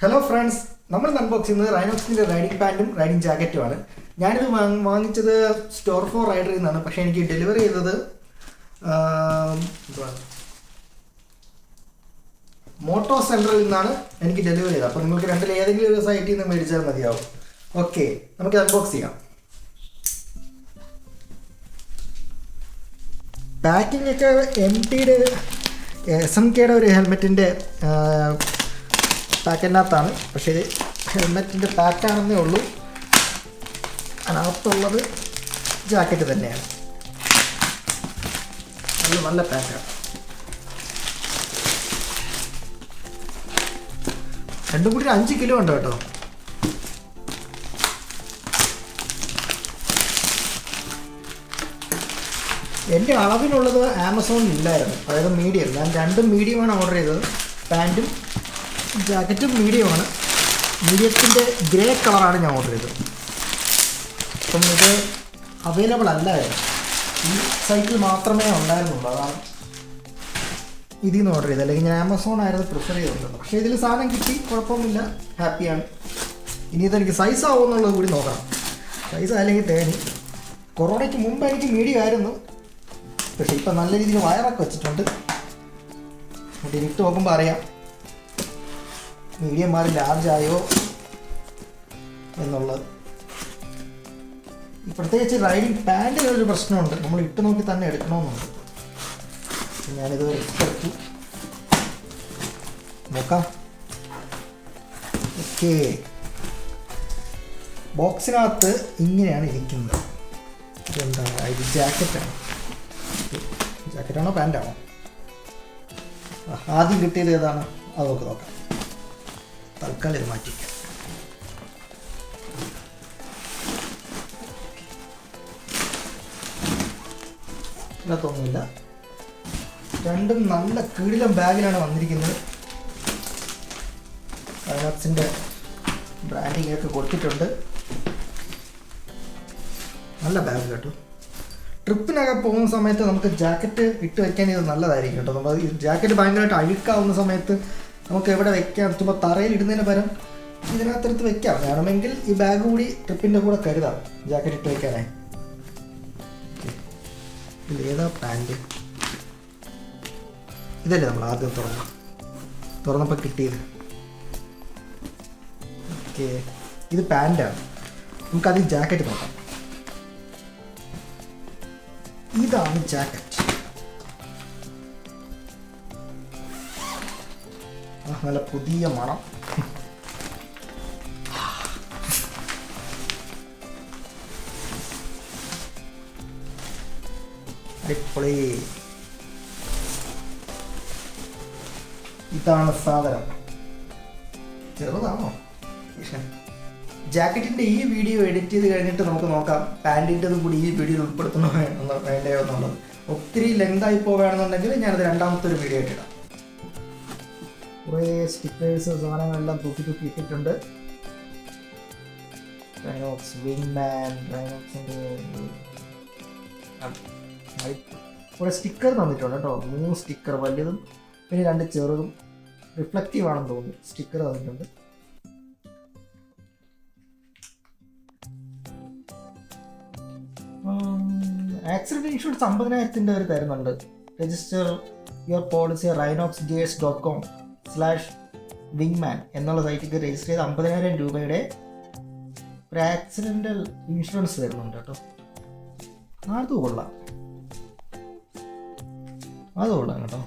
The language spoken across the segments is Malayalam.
ഹലോ ഫ്രണ്ട്സ്, നമ്മൾ അൺബോക്സ് ചെയ്യുന്നത് റൈനോക്സിൻ്റെ റൈഡിംഗ് പാൻറ്റും റൈഡിംഗ് ജാക്കറ്റുമാണ്. ഞാനിത് വാങ്ങിച്ചത് സ്റ്റോർ ഫോർ റൈഡറിൽ നിന്നാണ്. പക്ഷേ എനിക്ക് ഡെലിവറി ചെയ്തത് മോട്ടോ സെൻറ്ററിൽ നിന്നാണ് എനിക്ക് ഡെലിവറി ചെയ്തത്. അപ്പോൾ നിങ്ങൾക്ക് രണ്ടിൽ ഏതെങ്കിലും ഒരു സൈറ്റിൽ നിന്ന് മേടിച്ചാൽ മതിയാവും. ഓക്കെ, നമുക്ക് അൺബോക്സ് ചെയ്യാം. പാക്കിംഗ് ഒക്കെ MTയുടെ SMKയുടെ ഒരു ഹെൽമെറ്റിൻ്റെ പാക്കിനകത്താണ്. പക്ഷേ ഇത് ഹെൽമെറ്റിൻ്റെ പാക്കാണെന്നേ ഉള്ളൂ. അതിനകത്തുള്ളത് ജാക്കറ്റ് തന്നെയാണ്. നല്ല പാക്കാണ്. രണ്ടും കൂടി 5 കിലോ ഉണ്ട് കേട്ടോ. എൻ്റെ അളവിനുള്ളത് ആമസോണിൽ ഇല്ലായിരുന്നു, അതായത് മീഡിയം. ഞാൻ രണ്ടും മീഡിയമാണ് ഓർഡർ ചെയ്തത്. പാൻറ്റും ജാക്കറ്റും മീഡിയമാണ്. മീഡിയത്തിൻ്റെ ഗ്രേ കളറാണ് ഞാൻ ഓർഡർ ചെയ്തത്. അപ്പം ഇത് അവൈലബിൾ അല്ലായിരുന്നു, ഈ സൈറ്റിൽ മാത്രമേ ഉണ്ടായിരുന്നുള്ളൂ. അതാണ് ഇതിൽ നിന്ന് ഓർഡർ ചെയ്തത്. അല്ലെങ്കിൽ ഞാൻ ആമസോൺ ആയിരുന്നു പ്രിഫർ ചെയ്തിട്ടുള്ളത്. പക്ഷേ ഇതിൽ സാധനം കിട്ടി, കുഴപ്പമൊന്നുമില്ല, ഹാപ്പിയാണ്. ഇനി ഇതെനിക്ക് സൈസ് ആവുമെന്നുള്ളത് കൂടി നോക്കണം. സൈസ് അല്ലെങ്കിൽ തേനി. കൊറോണയ്ക്ക് മുമ്പ് എനിക്ക് മീഡിയം ആയിരുന്നു, പക്ഷേ ഇപ്പം നല്ല രീതിയിൽ വയറൊക്കെ വെച്ചിട്ടുണ്ട്. എന്നിട്ട് ഇട്ട് നോക്കുമ്പോൾ അറിയാം മീഡിയം മാറി ലാർജ് ആയോ എന്നുള്ളത്. പ്രത്യേകിച്ച് റൈഡിങ് പാൻറ്റിനൊരു പ്രശ്നമുണ്ട്, നമ്മൾ ഇട്ട് നോക്കി തന്നെ എടുക്കണമെന്നുണ്ട്. ഞാനിത് എടുത്തു നോക്കാം. ഓക്കെ, ബോക്സിനകത്ത് ഇങ്ങനെയാണ് ഇരിക്കുന്നത്. ഇതെന്താണ്? ഇത് ജാക്കറ്റാണ്. ജാക്കറ്റാണോ പാൻറ്റാണോ? ആദ്യം കിട്ടിയത് ഏതാണ് അത് നോക്കാം. തൽക്കാലം ഇത് മാറ്റിക്കാം. ഇതിനകത്തൊന്നുമില്ല. രണ്ടും നല്ല കീഴിലും ബാഗിലാണ് വന്നിരിക്കുന്നത്. റൈനോക്സിൻ്റെ ബ്രാൻഡിങ് ഒക്കെ കൊടുത്തിട്ടുണ്ട്. നല്ല ബാഗ് കേട്ടോ. ട്രിപ്പിനൊക്കെ പോകുന്ന സമയത്ത് നമുക്ക് ജാക്കറ്റ് ഇട്ട് വയ്ക്കാൻ ഇത് നല്ലതായിരിക്കും കേട്ടോ. നമ്മൾ ഈ ജാക്കറ്റ് ഭയങ്കരമായിട്ട് അഴുക്കാവുന്ന സമയത്ത് നമുക്ക് എവിടെ വെക്കാം, ചുമ്മാ തറയിൽ ഇടുന്നതിന് പകരം ഇതിനകത്തെടുത്ത് വെക്കാം. വേണമെങ്കിൽ ഈ ബാഗ് കൂടി ട്രിപ്പിൻ്റെ കൂടെ കരുതാം, ജാക്കറ്റ് ഇട്ട് വയ്ക്കാനായി. ഇതിലേതാ പാൻറ്റ്? ഇതല്ലേ നമ്മൾ ആദ്യം തുറന്നപ്പോൾ കിട്ടിയത്. ഓക്കെ, ഇത് പാൻറ്റാണ്. നമുക്കത് ജാക്കറ്റ് നോക്കാം. ഇതാണ് ജാക്കറ്റ്. നല്ല പുതിയ മണം. അടിപൊളി. ഇതാണ് സാധനം. ചെറുതാണോ? ജാക്കറ്റിൻ്റെ ഈ വീഡിയോ എഡിറ്റ് ചെയ്ത് കഴിഞ്ഞിട്ട് നമുക്ക് നോക്കാം പാൻറ്റിൻ്റെതും കൂടി ഈ വീഡിയോയിൽ ഉൾപ്പെടുത്തണോ വേണ്ടയോ എന്നുള്ളത്. ഒത്തിരി ലെങ്തായി പോവുകയാണെന്നുണ്ടെങ്കിൽ ഞാനത് രണ്ടാമത്തെ ഒരു വീഡിയോ ആയിട്ട് ഇടാം. കുറേ സ്റ്റിക്കേഴ്സ് സാധനങ്ങളെല്ലാം തൂക്കി ഇട്ടിട്ടുണ്ട്. റൈനോക്സ് വിങ്മാൻ, റൈനോക്സിൻ്റെ കുറേ സ്റ്റിക്കർ തന്നിട്ടുണ്ട് കേട്ടോ. 3 സ്റ്റിക്കർ, വലിയതും പിന്നെ 2 ചെറുതും. റിഫ്ലക്റ്റീവ് ആണെന്ന് തോന്നുന്നു. സ്റ്റിക്കർ തന്നിട്ടുണ്ട്. ആക്സിഡൻറ്റ് ഇൻഷുറൻസ് 50,000 ഒരു തരുന്നുണ്ട്. രജിസ്റ്റർ യുവർ പോളിസി rhinoxgs.com/wingman എന്നുള്ള സൈറ്റിലേക്ക് രജിസ്റ്റർ ചെയ്ത് 50,000 രൂപയുടെ ഒരു ആക്സിഡൻ്റൽ ഇൻഷുറൻസ് തരുന്നുണ്ട് കേട്ടോ. അത് കൊള്ളാം കേട്ടോ.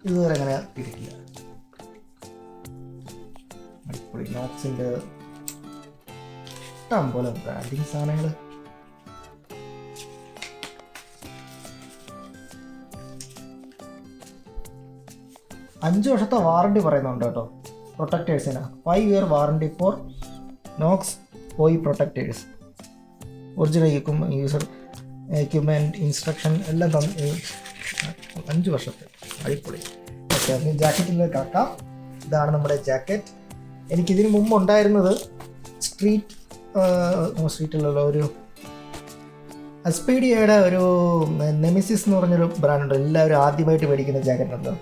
ഇതുവരെ അങ്ങനെ കിട്ടിയിട്ടില്ല. അടിപൊളി. നോക്സിൻ്റെ ഇഷ്ടം പോലെ ബ്രാൻഡിങ് സാധനങ്ങൾ. അഞ്ച് വർഷത്തെ വാറണ്ടി പറയുന്നുണ്ട് കേട്ടോ പ്രൊട്ടക്റ്റേഴ്സിന്. 5 year warranty for Knox OE protectors. Original user equipment instruction എല്ലാം 5 വർഷത്തെ. അടിപൊളി. ഓക്കെ, അതിന് ജാക്കറ്റിലേക്ക് ആക്കാം. ഇതാണ് നമ്മുടെ ജാക്കറ്റ്. എനിക്കിതിന് മുമ്പ് ഉണ്ടായിരുന്നത് സ്ട്രീറ്റിലുള്ള ഒരു എസ്പീഡിയയുടെ ഒരു നെമിസിസ് എന്ന് പറഞ്ഞൊരു ബ്രാൻഡുണ്ട്. എല്ലാവരും ആദ്യമായിട്ട് മേടിക്കുന്ന ജാക്കറ്റ് ഉണ്ടോ,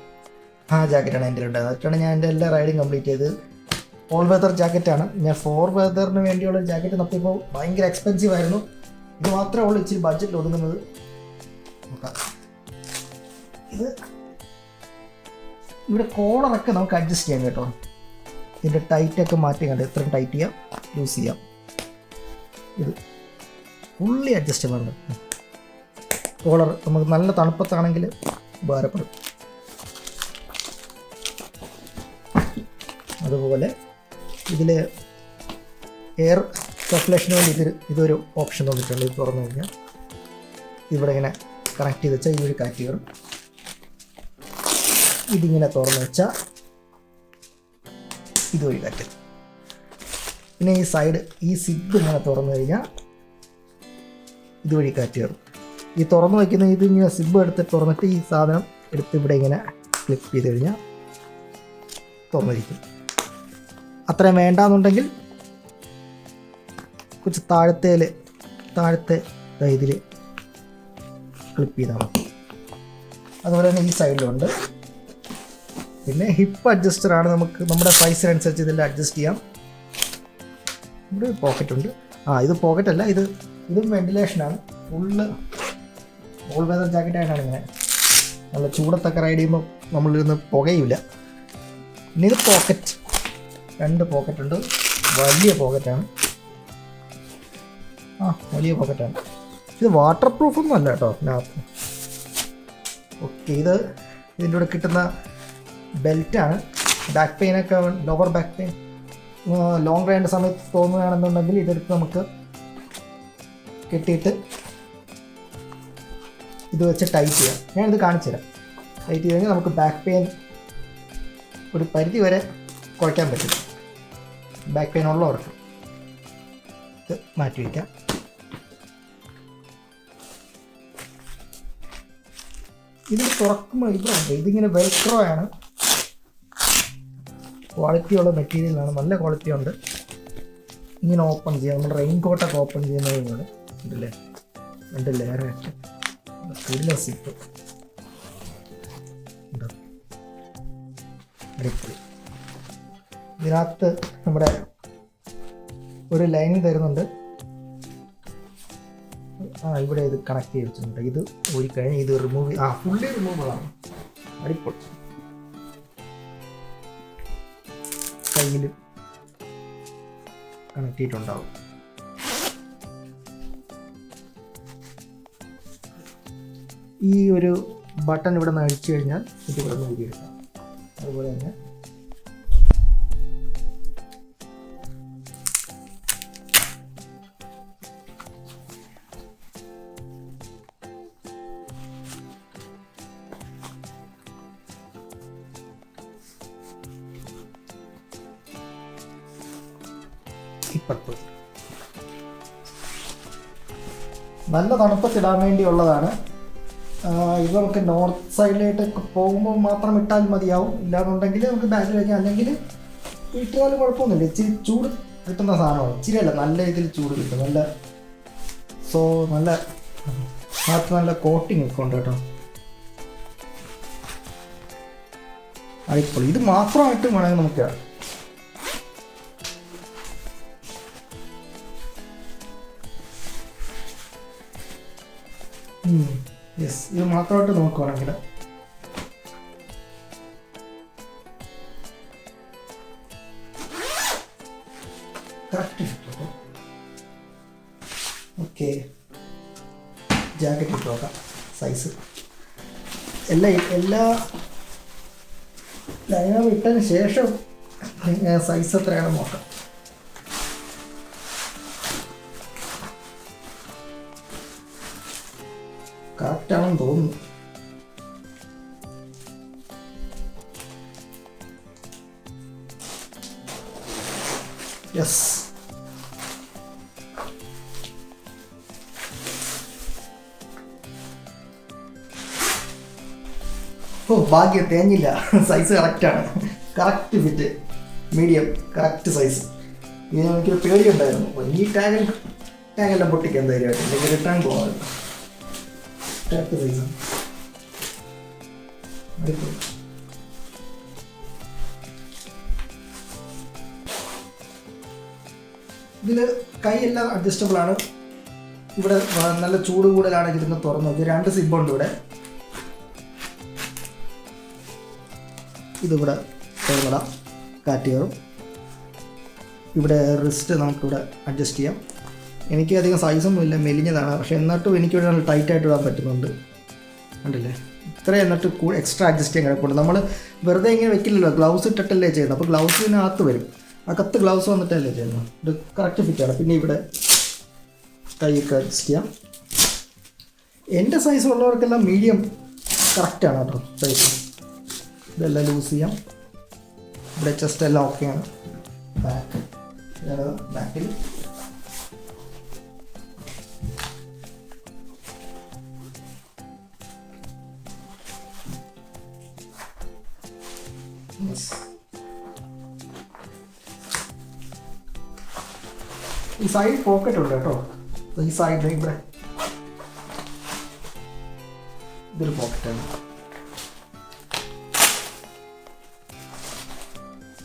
ആ ജാക്കറ്റാണ് എൻ്റെ ഉണ്ടായത്. അതൊക്കെയാണ് ഞാൻ എൻ്റെ എല്ലാ റൈഡും കംപ്ലീറ്റ് ചെയ്ത് ഓൾ വെതർ ജാക്കറ്റാണ്. ഞാൻ 4 വെതറിന് വേണ്ടിയുള്ള ജാക്കറ്റ് നോക്കിയപ്പോൾ ഭയങ്കര എക്സ്പെൻസീവ് ആയിരുന്നു. ഇത് മാത്രമേ ഉള്ളൂ ഇച്ചിരി ബഡ്ജറ്റിൽ ഒതുങ്ങുന്നത്. നോക്കാം. ഇത് ഇവിടെ കോളറൊക്കെ നമുക്ക് അഡ്ജസ്റ്റ് ചെയ്യാം കേട്ടോ. ഇതിൻ്റെ ടൈറ്റൊക്കെ മാറ്റി കണ്ട് എത്രയും ടൈറ്റ് ചെയ്യാം, യൂസ് ചെയ്യാം. ഇത് ഫുള്ളി അഡ്ജസ്റ്റബിൾ ആണ്. കോളർ നമുക്ക് നല്ല തണുപ്പത്താണെങ്കിൽ ഉപകാരപ്പെടും. അതുപോലെ ഇതിൽ എയർ സർക്കുലേഷന് വേണ്ടി ഇതൊരു ഓപ്ഷൻ തന്നിട്ടുണ്ട്. ഇത് തുറന്നു കഴിഞ്ഞാൽ ഇവിടെ ഇങ്ങനെ കണക്ട് ചെയ്ത് വെച്ചാൽ ഇതൊരു കാറ്റ് കയറും. ഇതിങ്ങനെ തുറന്നു വെച്ചാൽ ഇതൊരു കാറ്റ്. പിന്നെ ഈ സൈഡ് ഈ സിബ് ഇങ്ങനെ തുറന്നു കഴിഞ്ഞാൽ ഇതുവഴി കാറ്റ് കയറും. ഈ തുറന്നു വയ്ക്കുന്ന ഇതിങ്ങനെ സിബ് എടുത്ത് തുറന്നിട്ട് ഈ സാധനം എടുത്ത് ഇവിടെ ഇങ്ങനെ ക്ലിക്ക് ചെയ്ത് കഴിഞ്ഞാൽ തുറന്നിരിക്കും. അത്രയും വേണ്ടാന്നുണ്ടെങ്കിൽ കുറച്ച് താഴത്തെ ഇതിൽ ക്ലിപ്പ് ചെയ്താൽ മതി. അതുപോലെ തന്നെ ഈ സൈഡിലുണ്ട്. പിന്നെ ഹിപ്പ് അഡ്ജസ്റ്ററാണ്. നമുക്ക് നമ്മുടെ സൈസിനനുസരിച്ച് ഇതിൽ അഡ്ജസ്റ്റ് ചെയ്യാം. ഇവിടെ പോക്കറ്റ് ഉണ്ട്. ഇത് പോക്കറ്റല്ല, ഇതും വെന്റിലേഷനാണ്. ഫുള്ള് ഓൾ വെതർ ജാക്കറ്റായിട്ടാണ് ഇങ്ങനെ. നല്ല ചൂടത്തൊക്കെ റൈഡ് ചെയ്യുമ്പോൾ നമ്മളിരുന്ന് പുകയില്ല. പിന്നെ ഇത് പോക്കറ്റ്, 2 പോക്കറ്റുണ്ട്. വലിയ പോക്കറ്റാണ്. വലിയ പോക്കറ്റാണ്. ഇത് വാട്ടർ പ്രൂഫൊന്നും അല്ല കേട്ടോ ഇതിനകത്ത്. ഓക്കെ, ഇതിൻ്റെ കൂടെ കിട്ടുന്ന ബെൽറ്റാണ്. ബാക്ക് പെയിനൊക്കെ, lower back pain, long ride സമയത്ത് തോന്നുകയാണെന്നുണ്ടെങ്കിൽ ഇതെടുത്ത് നമുക്ക് കെട്ടിയിട്ട് ഇത് വെച്ച് ടൈറ്റ് ചെയ്യാം. ഞാനിത് കാണിച്ചു തരാം. ടൈറ്റ് ചെയ്ത് കഴിഞ്ഞാൽ നമുക്ക് ബാക്ക് പെയിൻ ഒരു പരിധി വരെ കുറയ്ക്കാൻ പറ്റും. ബാക്ക് പെയിൻ ഉള്ളവർക്ക് ഇത് മാറ്റി വയ്ക്കാം. ഇത് തുറക്കുമ്പോൾ ഇതിങ്ങനെ വെൽക്രോ ആണ്. ക്വാളിറ്റിയുള്ള മെറ്റീരിയലാണ്, നല്ല ക്വാളിറ്റി ഉണ്ട്. ഇങ്ങനെ ഓപ്പൺ ചെയ്യാം. നമ്മൾ റെയിൻ കോട്ടൊക്കെ ഓപ്പൺ ചെയ്യുന്നതിനോട് ഉണ്ടല്ലേ, 2 ലെയറായിട്ട് കൂടുതൽ സിപ്പ് അടിപൊളി. ഇതിനകത്ത് നമ്മുടെ ഒരു ലൈൻ തരുന്നുണ്ട്. ഇവിടെ ഇത് കണക്ട് ചെയ്ത് വെച്ചിട്ടുണ്ട്. ഇത് ഒരു കഴിഞ്ഞ് ഇത് റിമൂവ് ഫുള്ളി റിമൂവബിളാണ്. അടിപൊളി. കയ്യിൽ കണക്ട് ചെയ്തിട്ടുണ്ടാവും. ഈ ഒരു ബട്ടൺ ഇവിടെ നിന്ന് അഴിച്ചു കഴിഞ്ഞാൽ ഇത് ഇവിടെ നിന്ന് ഊരിയെടുക്കാം. അതുപോലെ തന്നെ ഇപ്പുറത്ത് നല്ല തണുപ്പത്തിടാൻ വേണ്ടിയുള്ളതാണ്. ഇത് നമുക്ക് നോർത്ത് സൈഡിലായിട്ടൊക്കെ പോകുമ്പോൾ മാത്രം ഇട്ടാൽ മതിയാവും. ഇല്ലാന്നുണ്ടെങ്കിൽ നമുക്ക് ബാഗിൽ വയ്ക്കാം. അല്ലെങ്കിൽ ഇട്ടാലും കുഴപ്പമൊന്നുമില്ല. ഇച്ചിരി ചൂട് കിട്ടുന്ന സാധനമാണ്. ഇച്ചിരി അല്ല, നല്ല രീതിയിൽ ചൂട് കിട്ടും. നല്ല നല്ല കോട്ടിങ് ഒക്കെ ഉണ്ട് കേട്ടോ. അടിപൊളി. ഇത് മാത്രമായിട്ട് വേണമെങ്കിൽ നമുക്ക് ഇത് മാത്രമായിട്ട് നോക്കുവാണെങ്കിൽ കറക്റ്റ്. ഓക്കെ, ജാക്കറ്റ് ഇട്ട് നോക്കാം. സൈസ് എല്ലാ ലൈനും ഇട്ടതിന് ശേഷം സൈസ് എത്രയാണെന്ന് നോക്കാം. കറക്റ്റാണെന്ന് തോന്നുന്നു. യെസ്, ഭാഗ്യം തേഞ്ഞില്ല. സൈസ് കറക്റ്റാണ്. Correct fit, medium, correct size. ഇതിന് എനിക്കൊരു പേടിയുണ്ടായിരുന്നു. ഈ ടാഗെല്ലാം പൊട്ടിക്കാൻ ധൈര്യമായിട്ട് അല്ലെങ്കിൽ റിട്ടേൺ പോകാമല്ലോ. കറക്റ്റ് സൈസാണ്. ഇതിൽ കൈയെല്ലാം അഡ്ജസ്റ്റബിൾ ആണ്. ഇവിടെ നല്ല ചൂട് കൂടുതലാണ്, ഇരുന്ന് തുറന്നത്. 2 സിബുണ്ട് ഇവിടെ. ഇതിവിടെ തുറന്നിടാം, കാറ്റ് കയറും. ഇവിടെ റിസ്റ്റ് നമുക്കിവിടെ അഡ്ജസ്റ്റ് ചെയ്യാം. എനിക്ക് അധികം സൈസൊന്നുമില്ല, മെലിഞ്ഞതാണ്. പക്ഷേ എന്നിട്ടും എനിക്കിവിടെ നല്ല ടൈറ്റായിട്ട് ഇടാൻ പറ്റുന്നുണ്ട്. കണ്ടില്ലേ, ഇത്രയും എന്നിട്ട് എക്സ്ട്രാ അഡ്ജസ്റ്റ് ചെയ്യാൻ കിടപ്പുണ്ട്. നമ്മൾ വെറുതെ ഇങ്ങനെ വെക്കില്ലല്ലോ, ഗ്ലൗസ് ഇട്ടിട്ടല്ലേ ചെയ്യുന്നത്. അപ്പോൾ ഗ്ലൗസിനകത്ത് വരും, അകത്ത് ഗ്ലൗസ് വന്നിട്ടല്ലേ ചെയ്യുന്നത്. ഇത് കറക്റ്റ് ഫിറ്റാണ്. പിന്നെ ഇവിടെ കൈയൊക്കെ അഡ്ജസ്റ്റ് ചെയ്യാം. എൻ്റെ സൈസ് ഉള്ളവർക്കെല്ലാം മീഡിയം കറക്റ്റാണ് കേട്ടോ സൈസ്. ഇതെല്ലാം ലൂസ് ചെയ്യാം. ഇവിടെ ചെസ്റ്റ് എല്ലാം ഓക്കെയാണ്. ബാക്കിൽ ഈ സൈഡ് പോക്കറ്റ് ഉണ്ട് കേട്ടോ. ഈ സൈഡ് ഇവിടെ ഇതൊരു പോക്കറ്റാണ്.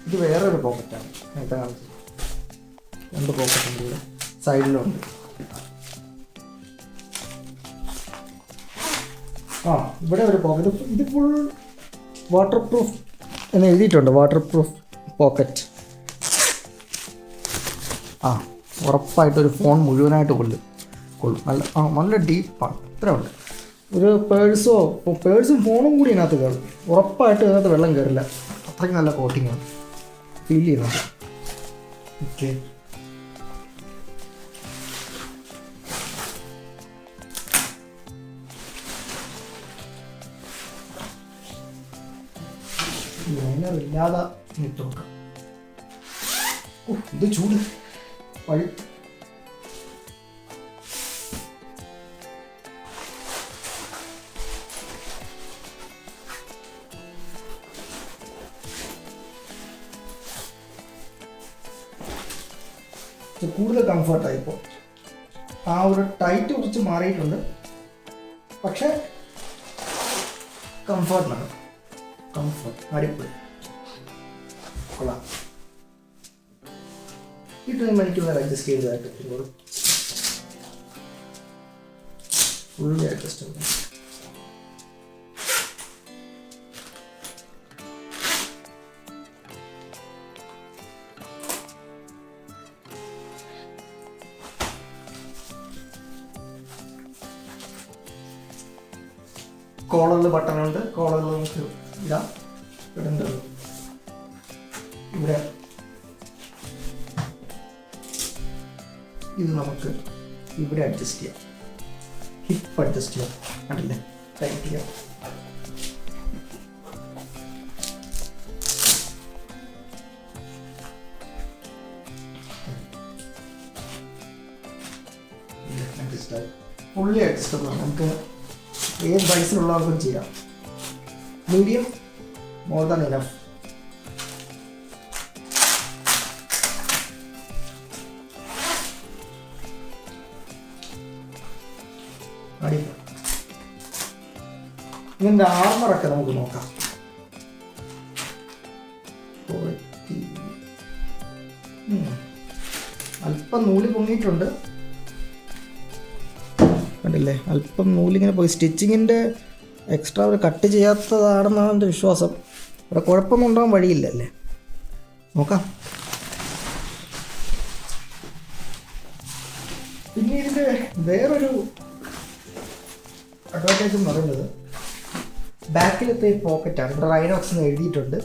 ഇത് വേറൊരു പോക്കറ്റാണ്. നേരത്തെ കാണിച്ചത് 2 പോക്കറ്റുണ്ട് ഇവിടെ, സൈഡിലുണ്ട്. ഇവിടെ ഒരു പോക്കറ്റ്. ഇത് ഫുൾ വാട്ടർ പ്രൂഫ് എന്ന് എഴുതിയിട്ടുണ്ട്, വാട്ടർ പ്രൂഫ് പോക്കറ്റ്. ഉറപ്പായിട്ടൊരു ഫോൺ മുഴുവനായിട്ട് കൊള്ളും. നല്ല ഡീപ്പാണ്. ഇത്ര ഉണ്ട്. ഒരു പേഴ്സും ഫോണും കൂടി ഇതിനകത്ത് കയറും. ഉറപ്പായിട്ട് ഇതിനകത്ത് വെള്ളം കയറില്ല. അത്രയ്ക്ക് നല്ല കോട്ടിങ്ങാണ്, ഫീൽ ചെയ്യുന്നുണ്ട്. ഓക്കെ, ലൈനറില്ലാതെ ഇട്ട് നോക്കാം. ഇത് ചൂട് വഴി. കൂടുതൽ കംഫർട്ടായി. ഇപ്പോൾ ആ ഒരു ടൈറ്റ് കുറച്ച് മാറിയിട്ടുണ്ട്, പക്ഷേ കംഫർട്ടാണ്. കംഫർട്ട് അടിപൊളി, കൊള്ളാം. ഈ ടൈം എനിക്ക് വേറെ അഡ്ജസ്റ്റ് ചെയ്തതായിട്ട് ഫുള്ളി അഡ്ജസ്റ്റ് ചെയ്തു. കോളറിൽ ബട്ടണുണ്ട്. കോളറിൽ നമുക്ക് ഇടാം. ഇടേണ്ടത് ഇവിടെ. ഇത് നമുക്ക് ഇവിടെ അഡ്ജസ്റ്റ് ചെയ്യാം. ഹിപ്പ് അഡ്ജസ്റ്റ് ചെയ്യാം. കണ്ടില്ലേ, ടൈറ്റ് ചെയ്യാം. ഫുള്ളി അഡ്ജസ്റ്റബിൾ ആണ്. നമുക്ക് ഏത് സൈസിലുള്ളവർക്കും ചെയ്യാം. Medium more than enough. ഇതിൻ്റെ ആർമറൊക്കെ നമുക്ക് നോക്കാം. അല്പം നൂല് പൊങ്ങിയിട്ടുണ്ട്, കണ്ടില്ലേ, അല്പം നൂലിങ്ങനെ പോയി. സ്റ്റിച്ചിങ്ങിൻ്റെ എക്സ്ട്രാ ഒരു കട്ട് ചെയ്യാത്തതാണെന്നാണ് എൻ്റെ വിശ്വാസം. ഇവിടെ കുഴപ്പമൊന്നും ഉണ്ടാകാൻ വഴിയില്ലല്ലേ. നോക്കാം. പിന്നെ ഇതിൻ്റെ വേറൊരു അഡ്വാൻറ്റേജ് എന്ന് പറയുന്നത് ബാക്കിലത്തെ പോക്കറ്റാണ്. ഇവിടെ റൈനോക്സ് എന്ന് എഴുതിയിട്ടുണ്ട്.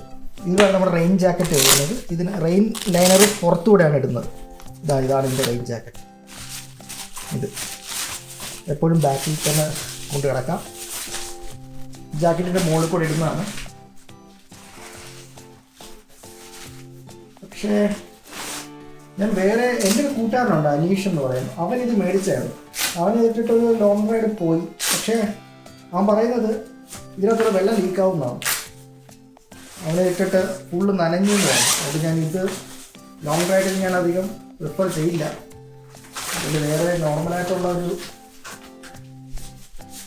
ഇതിലാണ് നമ്മുടെ റെയിൻ ജാക്കറ്റ് എഴുതുന്നത്. ഇതിന് റെയിൻ ലൈനർ പുറത്തുകൂടെയാണ് ഇടുന്നത്. ഇതാണ് ഇതിൻ്റെ റെയിൻ ജാക്കറ്റ്. ഇത് എപ്പോഴും ബാക്കിൽ തന്നെ കൊണ്ട് കിടക്കാം. ജാക്കറ്റിൻ്റെ മുകളിൽ കൂടെ ഇടുന്നതാണ്. പക്ഷേ ഞാൻ വേറെ എൻ്റെ ഒരു കൂട്ടുകാരനുണ്ട്, അനീഷ് എന്ന് പറയുന്നത്. അവനിത് മേടിച്ചായിരുന്നു. അവൻ ഇട്ടിട്ടൊരു ലോങ് റൈഡ് പോയി. പക്ഷേ അവൻ പറയുന്നത് ഇതിനകത്തുള്ള വെള്ളം ലീക്കാവുന്നതാണ്. അവനെ ഇട്ടിട്ട് ഫുള്ള് നനഞ്ഞു എന്ന് പറയും. അതുകൊണ്ട് ഞാൻ ഇത് ലോങ് റൈഡിൽ ഞാൻ അധികം പ്രിഫർ ചെയ്യില്ല. അതിൽ വേറെ നോർമലായിട്ടുള്ള ഒരു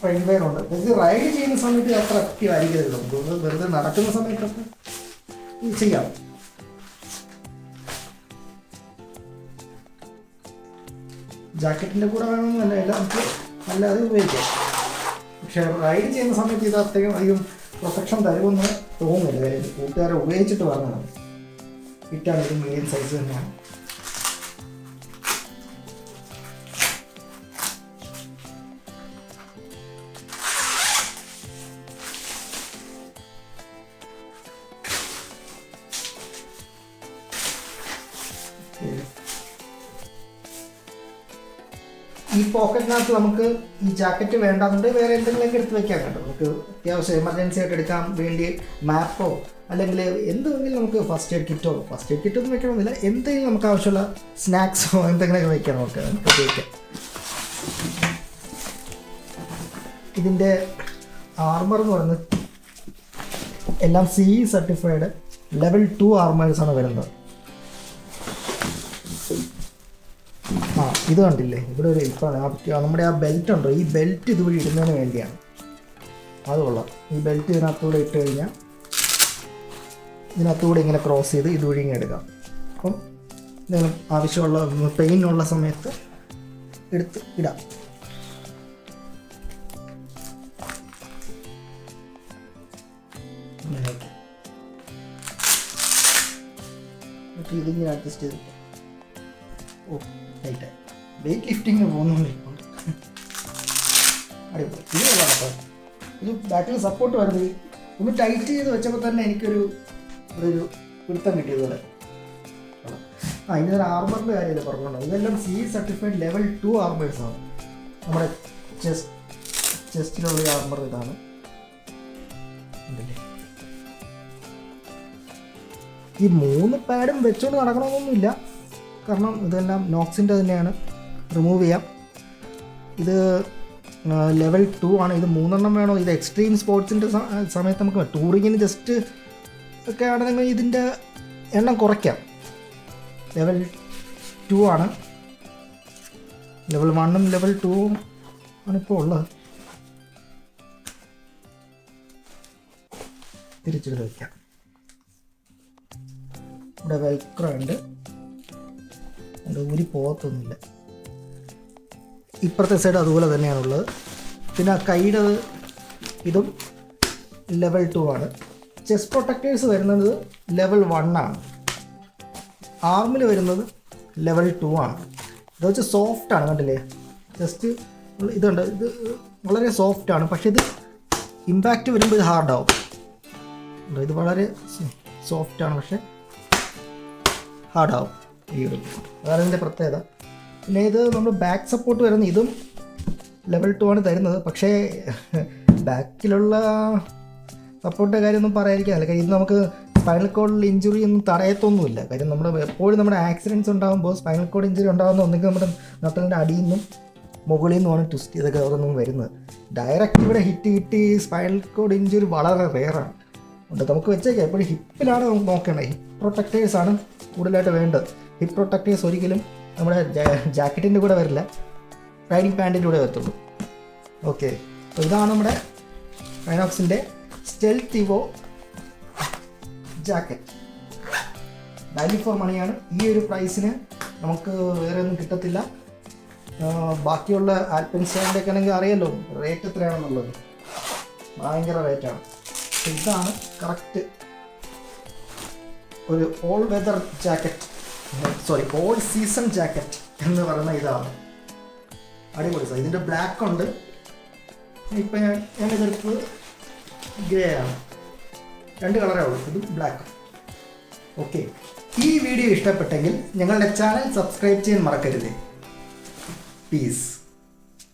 റെയിൻവെയറുണ്ട്. ഇത് റൈഡ് ചെയ്യുന്ന സമയത്ത് അത്ര ആക്റ്റീവ് ആയിരിക്കരുത്. നമുക്ക് വെറുതെ നടക്കുന്ന സമയത്തൊക്കെ ചെയ്യാം. ജാക്കറ്റിൻ്റെ കൂടെ വേണമെന്നല്ല, എല്ലാം നമുക്ക് അല്ലാതെ ഉപയോഗിക്കാം. പക്ഷേ റൈഡ് ചെയ്യുന്ന സമയത്ത് ഇത് അധികം പ്രൊട്ടക്ഷൻ തരുമെന്ന് തോന്നുന്നില്ല. കൂട്ടുകാരെ ഉപയോഗിച്ചിട്ട് പറഞ്ഞതാണ്. ഫിറ്റാണ്, ഇത് മീഡിയം സൈസ് തന്നെയാണ്. ഈ പോക്കറ്റിനകത്ത് നമുക്ക് ഈ ജാക്കറ്റ് വേണ്ടാന്നുണ്ടെങ്കിൽ വേറെ എന്തെങ്കിലുമൊക്കെ എടുത്ത് വെക്കാൻ കേട്ടോ. നമുക്ക് അത്യാവശ്യം എമർജൻസി ആയിട്ട് എടുക്കാൻ വേണ്ടി മാപ്പോ അല്ലെങ്കിൽ എന്തെങ്കിലും നമുക്ക് ഫസ്റ്റ് എയ്ഡ് കിറ്റോ ഒന്നും വെക്കണമെന്നില്ല, എന്തെങ്കിലും നമുക്ക് ആവശ്യമുള്ള സ്നാക്സോ എന്തെങ്കിലുമൊക്കെ വെക്കാം, നമുക്ക് ഉപയോഗിക്കാം. ഇതിൻ്റെ ആർമർ എന്ന് പറയുന്നത് എല്ലാം CE സർട്ടിഫൈഡ് ലെവൽ 2 ആർമേഴ്സാണ് വരുന്നത്. ഇത് കണ്ടില്ലേ, ഇവിടെ ഒരു ഇപ്പം നമ്മുടെ ആ ബെൽറ്റ് ഉണ്ടോ, ഈ ബെൽറ്റ് ഇതുവഴി ഇടുന്നതിന് വേണ്ടിയാണ്. അത് കൊള്ളാം. ഈ ബെൽറ്റ് ഇതിനകത്തൂടെ ഇട്ട് കഴിഞ്ഞാൽ ഇതിനകത്തൂടെ ഇങ്ങനെ ക്രോസ് ചെയ്ത് ഇതുവഴി ഇങ്ങനെ എടുക്കാം. അപ്പം എന്തെങ്കിലും ആവശ്യമുള്ള പെയിനുള്ള സമയത്ത് എടുത്ത് ഇടാം. ഇതിങ്ങനെ അഡ്ജസ്റ്റ് ചെയ്തിട്ട് ടൈറ്റായി വെയിറ്റ് ലിഫ്റ്റിങ്ങിന് പോകുന്നുണ്ട് ഇപ്പോൾ. അടിപൊളി. ഇത് കൊള്ളാം കേട്ടോ. ഇത് ബാക്കിൽ സപ്പോർട്ട് വരുന്നത് ഒന്ന് ടൈറ്റ് ചെയ്ത് വെച്ചപ്പോൾ തന്നെ എനിക്കൊരു പിടുത്തം കിട്ടിയതുപോലെ. ഇതിനൊരു ആർമറിൻ്റെ കാര്യമല്ല പറഞ്ഞോളൂ. ഇതെല്ലാം CE സർട്ടിഫൈഡ് ലെവൽ 2 ആർമേഴ്സാണ്. നമ്മുടെ ചെസ്റ്റിലുള്ള ആർമർ ഇതാണ്. ഈ 3 പാഡും വെച്ചുകൊണ്ട് നടക്കണമെന്നൊന്നുമില്ല, കാരണം ഇതെല്ലാം നോക്സിൻ്റെ തന്നെയാണ്, റിമൂവ് ചെയ്യാം. ഇത് ലെവൽ 2 ആണ്. ഇത് 3 വേണോ? ഇത് എക്സ്ട്രീം സ്പോർട്സിൻ്റെ സമയത്ത് നമുക്ക് ടൂറിങ്ങിന് ജസ്റ്റ് ഒക്കെ ആണെങ്കിൽ ഇതിൻ്റെ എണ്ണം കുറയ്ക്കാം. ലെവൽ 2 ആണ്. ലെവൽ 1ഉം ലെവൽ 2ഉം ആണിപ്പോൾ ഉള്ളത്. തിരിച്ചിട്ട് വയ്ക്കാം. ഇവിടെ വെൽക്രോ ഉണ്ട്, അത് ഊരി പോകത്തൊന്നുമില്ല. ഇപ്പുറത്തെ സൈഡ് അതുപോലെ തന്നെയാണുള്ളത്. പിന്നെ ആ കൈയുടെ ഇതും ലെവൽ 2 ആണ്. ചെസ്റ്റ് പ്രൊട്ടക്റ്റേഴ്സ് വരുന്നത് ലെവൽ 1 ആണ്. ആർമിൽ വരുന്നത് ലെവൽ 2 ആണ്. ഇത് വെച്ച് സോഫ്റ്റാണ്, കണ്ടില്ലേ? ജസ്റ്റ് ഇതുണ്ട്, ഇത് വളരെ സോഫ്റ്റാണ്. പക്ഷേ ഇത് ഇമ്പാക്റ്റ് വരുമ്പോൾ ഇത് ഹാർഡാവും. ഇത് വളരെ സോഫ്റ്റാണ്, പക്ഷേ ഹാർഡാവും ഈ ഒരു. അതാണ് ഇതിൻ്റെ പ്രത്യേകത. പിന്നെ ഇത് നമ്മൾ ബാക്ക് സപ്പോർട്ട് വരുന്ന ഇതും ലെവൽ 2 ആണ് തരുന്നത്. പക്ഷേ ബാക്കിലുള്ള സപ്പോർട്ടിൻ്റെ കാര്യമൊന്നും പറയാതിരിക്കാനല്ല. കാര്യം ഇത് നമുക്ക് സ്പൈനൽ കോഡിൽ ഇഞ്ചുറി ഒന്നും തടയത്തൊന്നുമില്ല. കാര്യം എപ്പോഴും നമ്മുടെ ആക്സിഡൻറ്റ്സ് ഉണ്ടാകുമ്പോൾ സ്പൈനൽ കോഡ് ഇഞ്ചുറി ഉണ്ടാകുന്ന ഒന്നെങ്കിൽ നമ്മുടെ നട്ടലിൻ്റെ അടിയിൽ നിന്നും മുകളിൽ നിന്നുമാണ് ട്വിസ്റ്റ് ചെയ്തൊക്കെ അതൊന്നും വരുന്നത്. ഡയറക്റ്റ് ഇവിടെ ഹിറ്റ് കിട്ടി സ്പൈനൽ കോഡ് ഇഞ്ചുറി വളരെ റെയറാണ്. അതുകൊണ്ട് നമുക്ക് വെച്ചേക്കാം എപ്പോഴും ഹിപ്പിലാണ് നമുക്ക് നോക്കേണ്ടത്. ഹിപ്പ് പ്രൊട്ടക്റ്റേഴ്സാണ് കൂടുതലായിട്ട് വേണ്ടത്. ഹിപ്പ് പ്രൊട്ടക്റ്റേഴ്സ് ഒരിക്കലും നമ്മുടെ ജാക്കറ്റിൻ്റെ കൂടെ വരില്ല, റൈഡിങ് പാൻറ്റിൻ്റെ കൂടെ വരത്തുള്ളൂ. ഓക്കെ, അപ്പോൾ ഇതാണ് നമ്മുടെ റൈനോക്സിൻ്റെ stealth evo jacket. Value for മണിയാണ്. ഈ ഒരു പ്രൈസിന് നമുക്ക് വേറെ ഒന്നും കിട്ടത്തില്ല. ബാക്കിയുള്ള ആൽപ്പിൻസ്റ്റൈൻ്റെ ഒക്കെ ആണെങ്കിൽ അറിയാമല്ലോ റേറ്റ് എത്രയാണെന്നുള്ളത്, ഭയങ്കര റേറ്റാണ്. ഇതാണ് കറക്റ്റ് ഒരു all weather jacket, all season jacket എന്ന് പറയുന്ന ഇതാണ്. അടിപൊളി സാർ. ഇതിൻ്റെ ബ്ലാക്ക് ഉണ്ട്. ഇപ്പം ഞാനിതെടുത്തത് ഗ്രേ ആണ്. 2 കളറേ ഉള്ളൂ, ഇതും ബ്ലാക്ക്. ഓക്കെ, ഈ വീഡിയോ ഇഷ്ടപ്പെട്ടെങ്കിൽ ഞങ്ങളുടെ ചാനൽ സബ്സ്ക്രൈബ് ചെയ്യാൻ മറക്കരുത്. പീസ്.